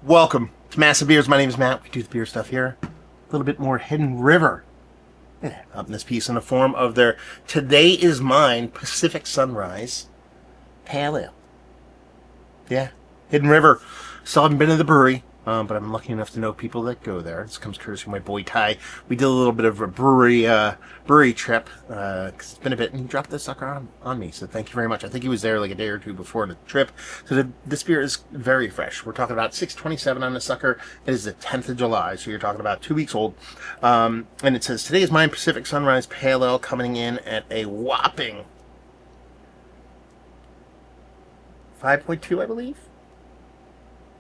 Welcome to Massive Beers. My name is Matt. We do the beer stuff here. A little bit more Hidden River. Yeah, up in this piece in the form of their Today Is Mine Pacific Sunrise Pale Ale. Yeah, Hidden River. Still haven't been to the brewery, but I'm lucky enough to know people that go there. This comes courtesy of my boy Ty. We did a little bit of a brewery trip. 'Cause it's been a bit, and he dropped this sucker on me. So thank you very much. I think he was there like a day or two before the trip. So this beer is very fresh. We're talking about 627 on the sucker. It is the 10th of July, so you're talking about 2 weeks old. And it says Today Is Mine Pacific Sunrise Pale Ale, coming in at a whopping 5.2, I believe.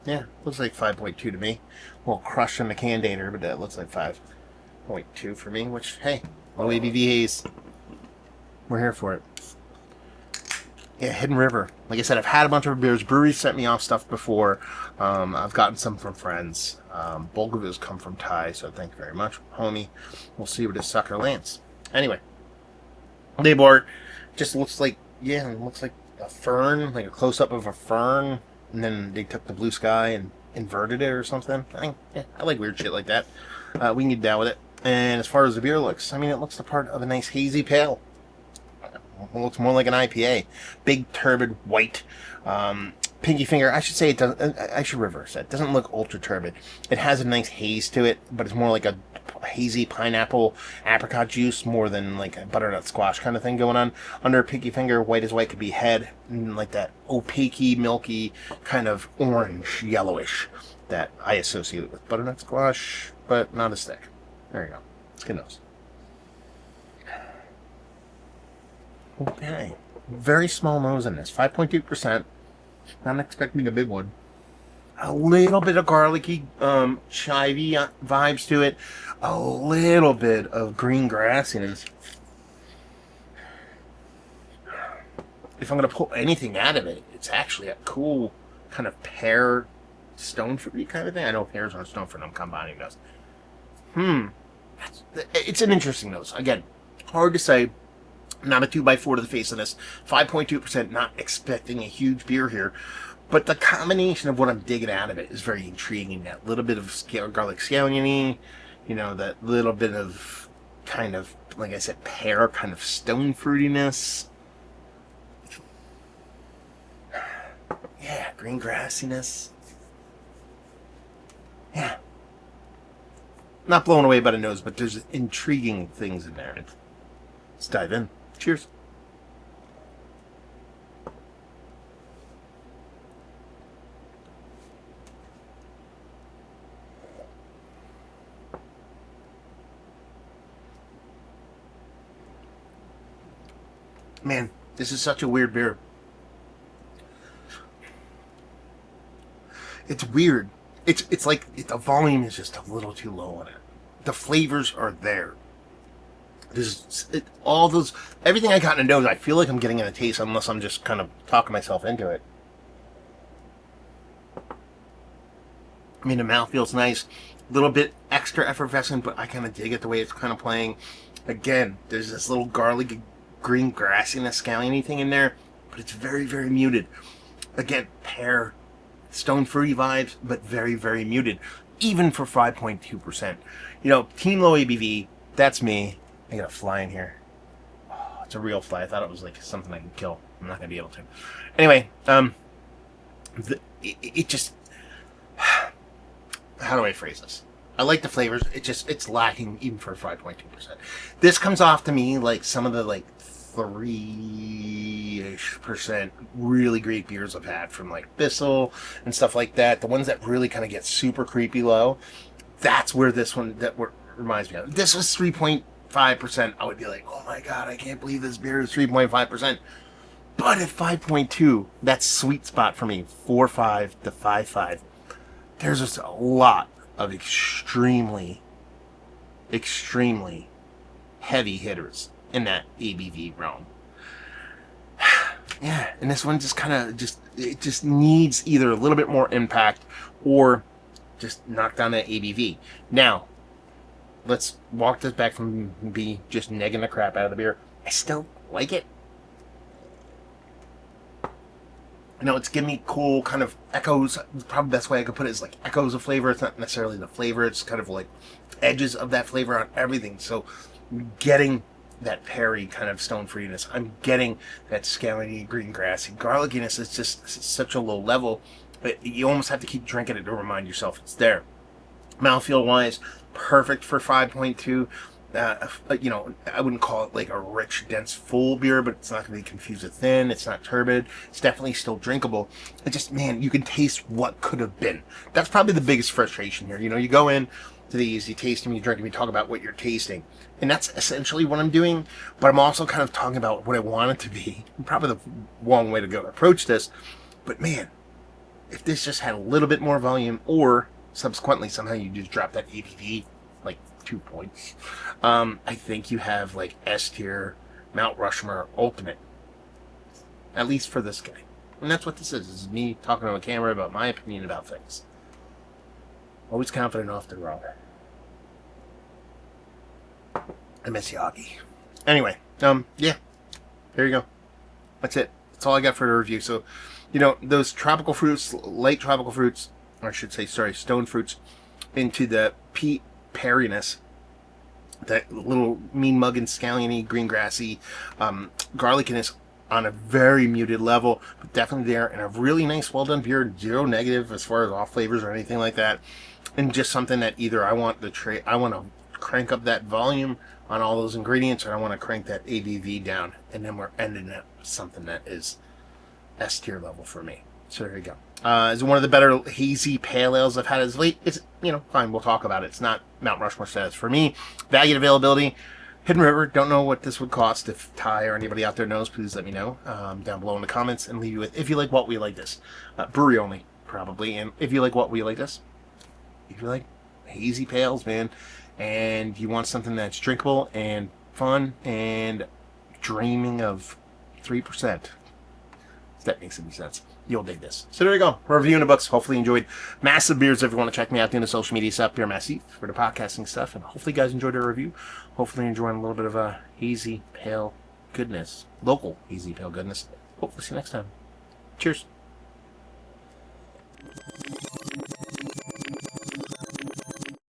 Yeah, looks like 5.2 to me. A little crush on the Candator, but that looks like 5.2 for me, which, hey, low ABV haze. We're here for it. Yeah, Hidden River. Like I said, I've had a bunch of beers. Breweries sent me off stuff before. I've gotten some from friends. Bulk of it has come from Ty, so thank you very much, homie. We'll see where this sucker lands. Anyway, label art just looks like, yeah, it looks like a fern, like a close-up of a fern. And then they took the blue sky and inverted it or something. I like weird shit like that. We can get down with it. And as far as the beer looks, I mean, it looks the part of a nice hazy pale. It looks more like an IPA. Big, turbid, white. Pinky finger. I should say it doesn't. I should reverse that. It doesn't look ultra turbid. It has a nice haze to it, but it's more like a hazy pineapple apricot juice more than like a butternut squash kind of thing going on. Under a pinky finger, white as white could be head, and like that opaque, milky kind of orange, yellowish that I associate with butternut squash, but not as thick. There you go. It's good nose. Okay. Very small nose in this. 5.2%. Not expecting a big one. A little bit of garlicky, chivy vibes to it. A little bit of green grassiness. If I'm going to pull anything out of it, it's actually a cool kind of pear stone fruity kind of thing. I know pears aren't stone fruit. I'm combining those. It's an interesting nose. Again, hard to say. Not a 2x4 to the face of this. 5.2%, not expecting a huge beer here. But the combination of what I'm digging out of it is very intriguing. That little bit of garlic scallion-y, that little bit of kind of, like I said, pear, kind of stone fruitiness. Yeah, green grassiness. Yeah. Not blown away by the nose, but there's intriguing things in there. Let's dive in. Cheers. Man, this is such a weird beer. It's weird. It's like the volume is just a little too low on it. The flavors are there. Everything I got in the nose, I feel like I'm getting in a taste unless I'm just kind of talking myself into it. I mean, the mouth feels nice, a little bit extra effervescent, but I kind of dig it the way it's kind of playing. Again, there's this little garlic, green grassiness, scalliony thing in there, but it's very, very muted. Again, pear, stone fruity vibes, but very, very muted, even for 5.2%. Team low ABV, that's me. I got a fly in here. Oh, it's a real fly. I thought it was like something I could kill. I'm not gonna be able to. Anyway, it just. How do I phrase this? I like the flavors. It's lacking even for 5.2%. This comes off to me like some of the 3-ish% really great beers I've had from like Bissell and stuff like that. The ones that really kind of get super creepy low. That's where this one reminds me of. This was 3.5%, I would be like, oh my god, I can't believe this beer is 3.5%. But at 5.2, that's sweet spot for me, 4.5 to 5.5. There's just a lot of extremely, extremely heavy hitters in that ABV realm. Yeah, and this one just kind of it needs either a little bit more impact or just knock down that ABV. Now, let's walk this back from me just negging the crap out of the beer. I still like it. You know, it's giving me cool kind of echoes. Probably the best way I could put it is like echoes of flavor. It's not necessarily the flavor. It's kind of like edges of that flavor on everything. So getting that Perry kind of stone fruitiness. I'm getting that scalliony, green grassy garlickiness. It's just such a low level. But you almost have to keep drinking it to remind yourself it's there. Mouthfeel wise, perfect for 5.2. You know, I wouldn't call it like a rich, dense, full beer, but it's not going to be confused with thin. It's not turbid. It's definitely still drinkable. It just, man, you can taste what could have been. That's probably the biggest frustration here. You know, you go in to these, you taste them, you drink them, you talk about what you're tasting. And that's essentially what I'm doing, but I'm also kind of talking about what I want it to be. Probably the wrong way to go approach this. But man, if this just had a little bit more volume, or subsequently somehow you just drop that ABV like 2 points, I think you have like S tier Mount Rushmore ultimate, at least for this guy. And that's what this is. This is me talking on a camera about my opinion about things. Always confident off the wrong. I miss Yagi. Anyway, yeah, there you go. That's it. That's all I got for the review. So, you know, those tropical fruits, light tropical fruits, or I should say, sorry, stone fruits, into the peat perriness, that little mean mugging, scalliony, green grassy, garlickiness on a very muted level, but definitely there, and a really nice, well done beer, zero negative as far as off flavors or anything like that, and just something that either I want to crank up that volume on all those ingredients, or I want to crank that ABV down, and then we're ending up with something that is S tier level for me. So there you go. It's one of the better hazy pale ales I've had as late. It's, you know, fine, we'll talk about it. It's not Mount Rushmore status for me. Value and availability. Hidden River, don't know what this would cost. If Ty or anybody out there knows, please let me know down below in the comments, and leave you with, if you like what we like this. Brewery only, probably. And if you like what we like this, if you like hazy pales, man, and you want something that's drinkable and fun and dreaming of 3%, if that makes any sense, you'll dig this. So there you go. We're reviewing the books. Hopefully you enjoyed Massive Beers. If you want to check me out doing the social media stuff, Beer Massive for the podcasting stuff. And hopefully you guys enjoyed the review. Hopefully you're enjoying a little bit of a hazy pale goodness. Local hazy pale goodness. Hopefully see you next time. Cheers.